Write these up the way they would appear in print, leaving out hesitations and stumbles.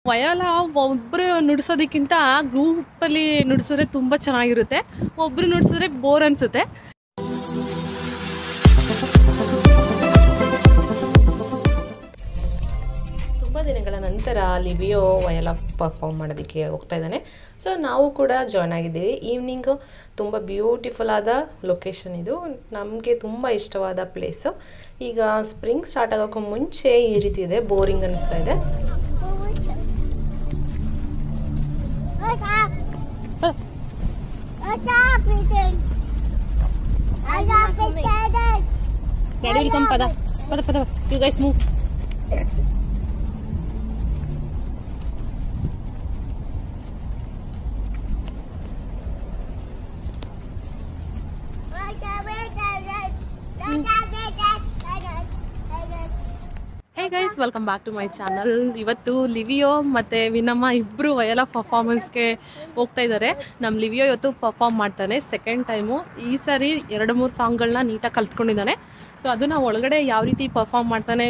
ವಯೋಲ ಒಬ್ಬರು ನುಡಿಸೋದಕ್ಕಿಂತ ಗ್ರೂಪಲ್ಲಿ ನುಡಿಸಿದ್ರೆ ತುಂಬ ಚೆನ್ನಾಗಿರುತ್ತೆ. ಒಬ್ಬರು ನುಡಿಸಿದ್ರೆ ಬೋರ್ ಅನಿಸುತ್ತೆ. ತುಂಬ ದಿನಗಳ ನಂತರ ಲಿವಿಯೋ ವಯೋಲ ಪರ್ಫಾರ್ಮ್ ಮಾಡೋದಕ್ಕೆ ಹೋಗ್ತಾ ಇದ್ದಾನೆ. ಸೊ ನಾವು ಕೂಡ ಜಾಯ್ನ್ ಆಗಿದ್ದೀವಿ. ಈವ್ನಿಂಗು ತುಂಬ ಬ್ಯೂಟಿಫುಲ್ ಆದ ಲೊಕೇಶನ್ ಇದು. ನಮಗೆ ತುಂಬ ಇಷ್ಟವಾದ ಪ್ಲೇಸು. ಈಗ ಸ್ಪ್ರಿಂಗ್ ಸ್ಟಾರ್ಟ್ ಆಗೋಕ್ಕೂ ಮುಂಚೆ ಈ ರೀತಿ ಇದೆ, ಬೋರಿಂಗ್ ಅನ್ನಿಸ್ತಾ ಇದೆ. Daddy will come, Pada. You guys move. Hey guys, welcome back to my channel. ಇವತ್ತು ಲಿವಿಯೋ ಮತ್ತು ವಿನಮ್ಮ ಇಬ್ಬರು ವಯೋಲ ಪರ್ಫಾರ್ಮೆನ್ಸ್ಗೆ ಹೋಗ್ತಾ ಇದ್ದಾರೆ. ನಮ್ಮ ಲಿವಿಯೋ ಇವತ್ತು ಪರ್ಫಾರ್ಮ್ ಮಾಡ್ತಾನೆ ಸೆಕೆಂಡ್ ಟೈಮು. ಈ ಸಾರಿ 2-3 ಸಾಂಗ್ಗಳನ್ನ ನೀಟಾಗಿ ಕಲ್ತ್ಕೊಂಡಿದ್ದಾನೆ. ಸೊ ಅದನ್ನು ಒಳಗಡೆ ಯಾವ ರೀತಿ ಪರ್ಫಾರ್ಮ್ ಮಾಡ್ತಾನೆ.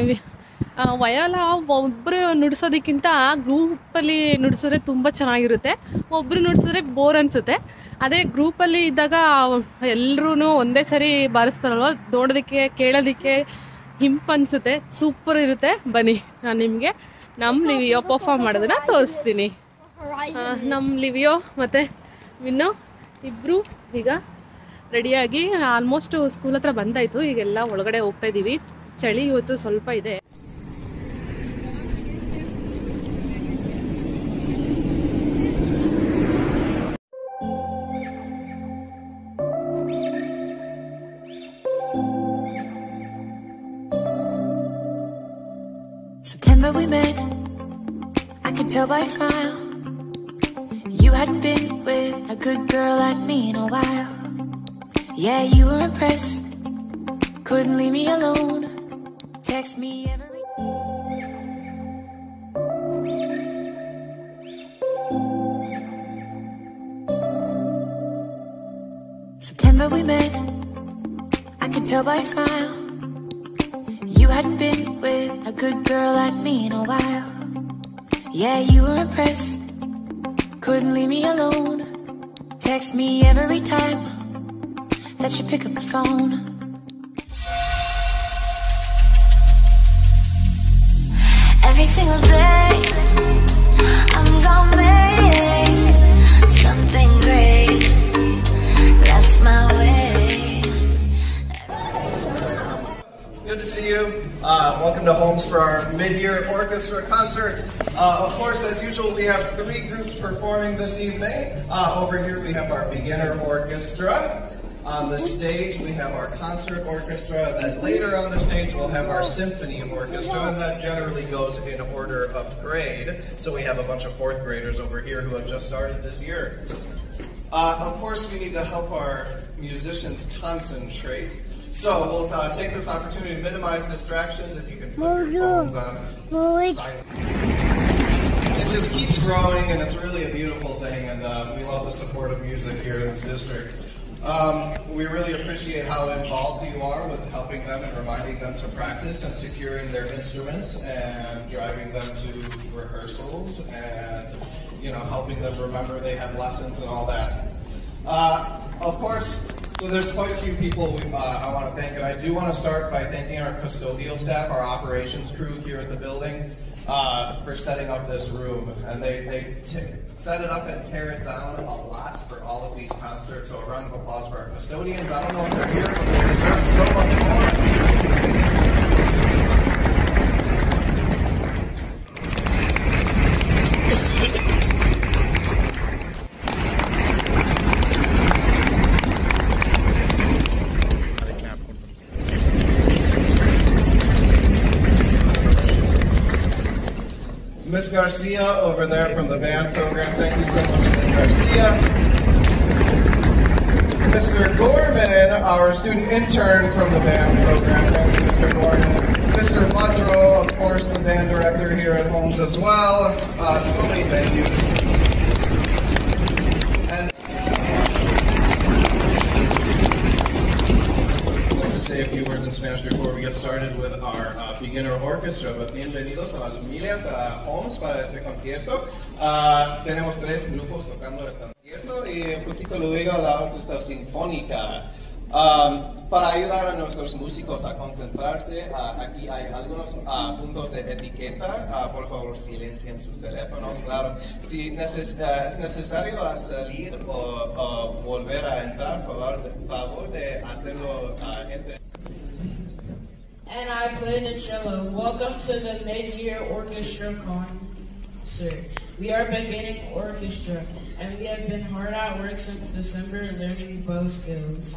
ವಯೋಲ ಒಬ್ಬರು ನುಡಿಸೋದಕ್ಕಿಂತ ಗ್ರೂಪಲ್ಲಿ ನುಡಿಸಿದ್ರೆ ತುಂಬ ಚೆನ್ನಾಗಿರುತ್ತೆ. ಒಬ್ಬರು ನುಡಿಸಿದ್ರೆ ಬೋರ್ ಅನಿಸುತ್ತೆ. ಅದೇ ಗ್ರೂಪಲ್ಲಿ ಇದ್ದಾಗ ಎಲ್ಲರೂ ಒಂದೇ ಸರಿ ಬಾರಿಸ್ತಾರಲ್ವ, ನೋಡೋದಕ್ಕೆ ಕೇಳೋದಕ್ಕೆ ಹಿಂಪ್ ಅನಿಸುತ್ತೆ. ಸೂಪರ್ ಇರುತ್ತೆ. ಬನ್ನಿ, ನಾನು ನಿಮಗೆ ನಮ್ಮ ಲಿವಿಯೋ ಪರ್ಫಾರ್ಮ್ ಮಾಡೋದನ್ನ ತೋರಿಸ್ತೀನಿ. ನಮ್ಮ ಲಿವಿಯೋ ಮತ್ತು ವಿನ್ನೋ ಇಬ್ಬರು ಈಗ ರೆಡಿಯಾಗಿ ಆಲ್ಮೋಸ್ಟ್ ಸ್ಕೂಲ್ ಹತ್ರ ಬಂದಾಯಿತು. ಈಗೆಲ್ಲ ಒಳಗಡೆ ಹೋಗ್ತಾ ಇದ್ದೀವಿ. ಚಳಿ ಇವತ್ತು ಸ್ವಲ್ಪ ಇದೆ. September we met, I could tell by your smile. You hadn't been with a good girl like me in a while. Yeah, you were impressed, couldn't leave me alone. Text me every September we met, I could tell by your smile. You hadn't been with a good girl like me in a while. Yeah, you were impressed, couldn't leave me alone. Text me every time that you pick up the phone. Every single day I'm gonna make something great. That's my way. Good to see you. Welcome to Holmes for our mid-year orchestra concert. Of course, as usual, we have 3 groups performing this evening. Over here we have our beginner orchestra. On the stage we have our concert orchestra. Then later on the stage we'll have our symphony orchestra, and that generally goes in order of grade. So we have a bunch of 4th graders over here who have just started this year. Of course, we need to help our musicians concentrate. So we'll take this opportunity to minimize distractions. If you can put your phones on silent. It just keeps growing, and it's really a beautiful thing, and we love the support of music here in this district. We really appreciate how involved you are with helping them and reminding them to practice and securing their instruments and driving them to rehearsals and, helping them remember they have lessons and all that. Of course, so there's quite a few people I want to thank, and I do want to start by thanking our custodial staff, our operations crew here at the building, for setting up this room. And they set it up and tear it down a lot for all of these concerts, so a round of applause for our custodians. I don't know if they're here, but they deserve so much more. Miss Garcia over there from the band program. Thank you so much, Miss Garcia. Mr. Gorman, our student intern from the band program. Thank you, Mr. Gorman. Mr. Budro, of course, the band director here at Holmes as well. So many thank yous. And I'd like to say a few words in Spanish before we get started with our beginner orchestra. Orchestra. Bienvenidos a las familias, a Homes para este concierto. Tenemos 3 grupos tocando este concierto y un poquito luego la Orquesta Sinfónica. Para ayudar a nuestros músicos a concentrarse, aquí hay algunos puntos de etiqueta. Por favor, silencien sus teléfonos. Claro, si es necesario salir o volver a entrar, por favor de hacerlo entre. And I play the cello. Welcome to the mid-year orchestra concert. We are beginning orchestra, and we have been hard at work since December learning bow skills.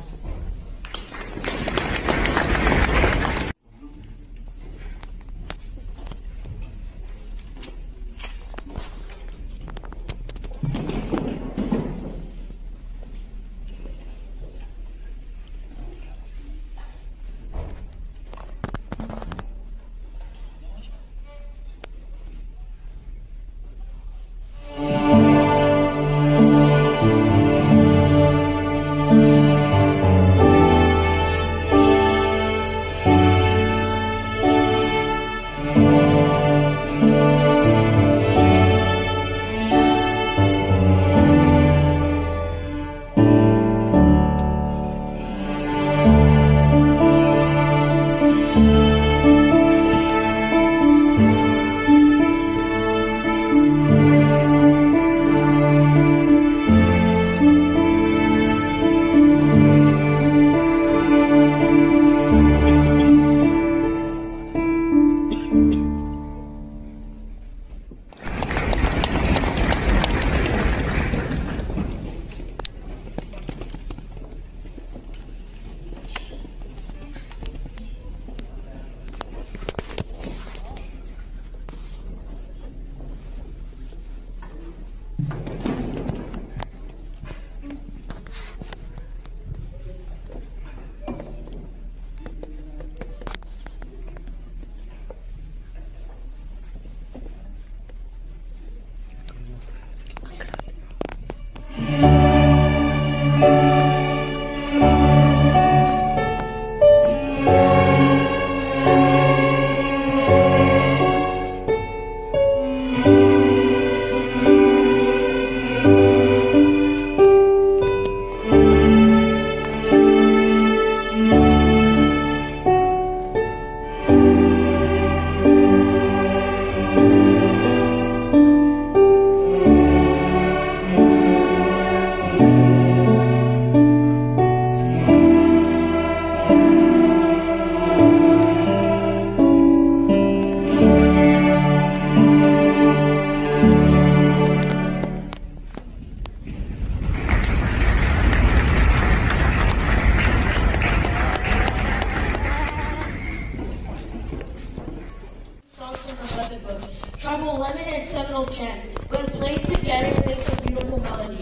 Tribal Lemon and Seminole Chant. When played together, it makes a beautiful melody.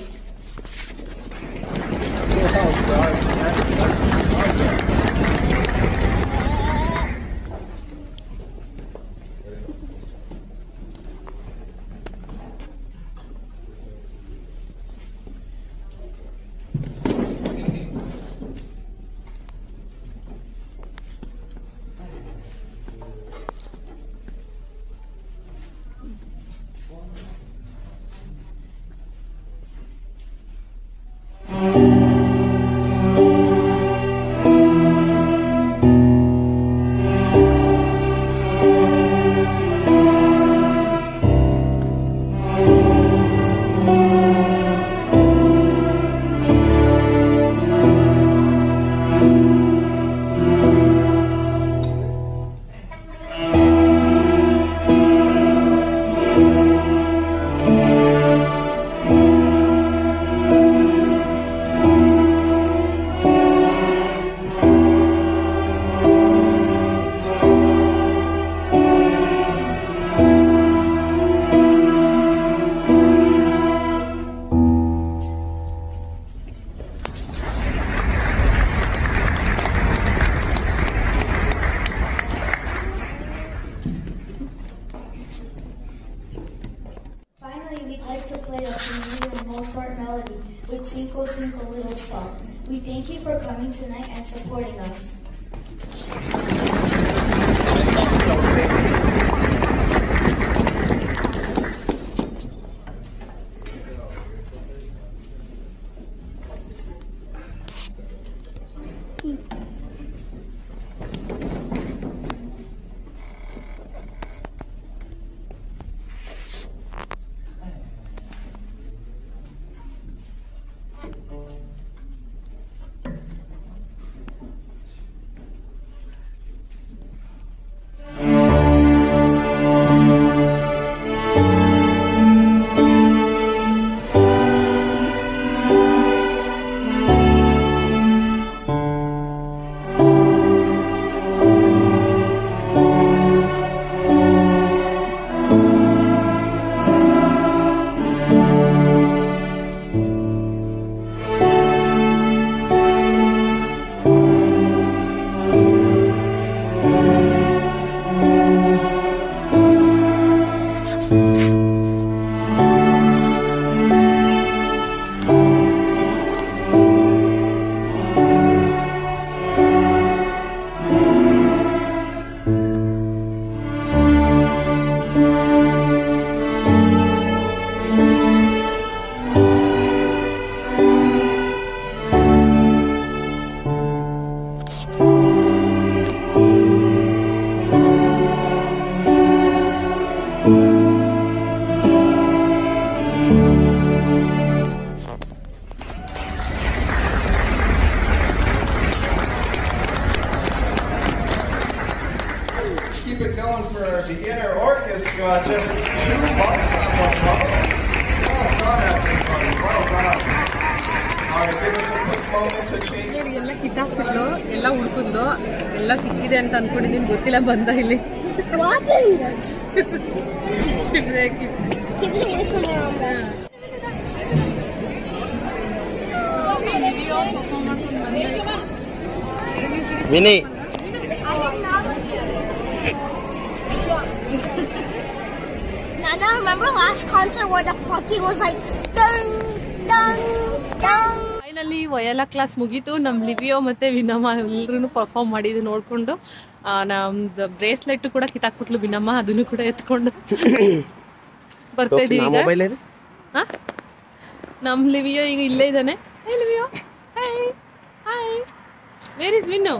To play a familiar Mozart melody with Twinkle Twinkle Little Star. We thank you for coming tonight and supporting us. moment to change. ಎಲ್ಲ ಕಿತ್ತಾಕ್ಬಿಟ್ಲು, ಎಲ್ಲ ಹುಡ್ಕಿದ್ಲು, ಎಲ್ಲ ಸಿಕ್ಕಿದೆ ಅಂತ ಅನ್ಕೊಂಡಿದ್ದೀನಿ, ಗೊತ್ತಿಲ್ಲ ಬಂದ ಇಲ್ಲಿ ವಿನಿ Nana, remember last concert where the plucking was like dun dun dun? Finally viola class ಮುಗೀತು. ನಮ್ಮ ಲಿವಿಯೋ ಮತ್ತೆ ವಿನಮ್ಮ ಎಲ್ಲರೂ ಪರ್ಫಾರ್ಮ್ ಮಾಡಿದ್ದು ನೋಡ್ಕೊಂಡು ನಮ್ದು ಬ್ರೇಸ್ಲೆಟ್ ಕೂಡ ಕಿತ್ತಾಕ್ಬಿಟ್ಲು ವಿನಮ್ಮ, ಅದನ್ನು ಕೂಡ ಎತ್ಕೊಂಡು ಬರ್ತಾ ಇದೀವಿ ಈಗ. ನಮ್ಮ ಲಿವಿಯೋ ಈಗ ಇಲ್ಲೇ ಇದ್ದಾನೆ. Hey Livio, hi hi, where is win?